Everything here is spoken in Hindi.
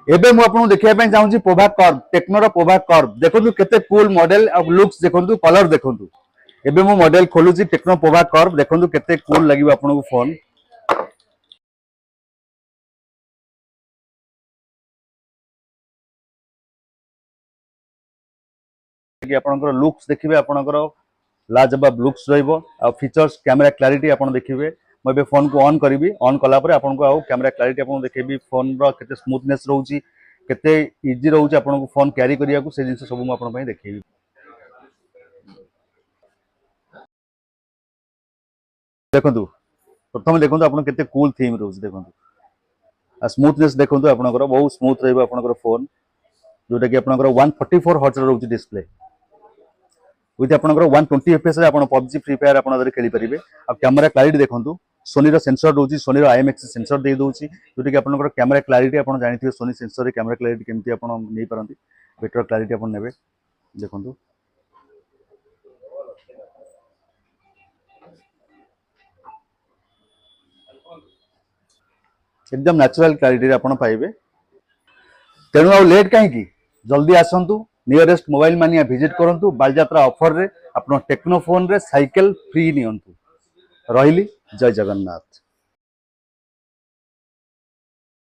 एबे मु आपन देखिया पे चाहूची पोभा कर्व टेक्नो रो पोभा कर्व देखंतु केते कूल मॉडल और लुक्स देखंतु कलर देखंतु एबे मु मॉडल खोलुची टेक्नो पोभा कर्व देखंतु केते कूल लागिबो आपन को फोन कि आपनकर लुक्स देखिबे आपनकर लाजवाब लुक्स रहइबो आ फीचर्स कैमरा क्लैरिटी आपन देखिबे मैं बे फोन को ऑन करी ऑन कला पर आपन को आ कैमरा क्लैरिटी आपन देखेबी फोन रो केते स्मूथनेस रहउची केते इजी रहउची आपन को फोन कैरी करिया को से जिंस सब मु आपन पई देखेबी देखंतु प्रथम देखंतु आपन केते कूल थीम रहउची देखंतु आ स्मूथनेस देखंतु आपनकर बहुत स्मूथ रहइबो आपनकर फोन जोटा कि आपनकर 144 हर्ट्ज रहउची डिस्प्ले विथ आपनकर 120 एफपीएस रे आपन पबजी फ्री फायर आपन दरे खेली परिबे आ कैमरा क्लैरिटी देखंतु सोनी रो सेंसर रहउची सोनी रो आईएमएक्स सेंसर दे दोउची जोटा कि आपनकर कैमरा क्लैरिटी आपन जानिथिबे सोनी सेंसर रे कैमरा क्लैरिटी केमती आपन नै परंती बेटर क्लैरिटी आपन नेबे देखंतु एकदम नेचुरल क्लैरिटी रे आपन पाइबे तेणु आ लेट काहे की जल्दी आसंतु नियरेस्ट मोबाइल मानिया विजिट करंतु बालजात्रा ऑफर रे आपन टेक्नो फोन रे साइकिल फ्री नियंतु रहिली जय जगन्नाथ।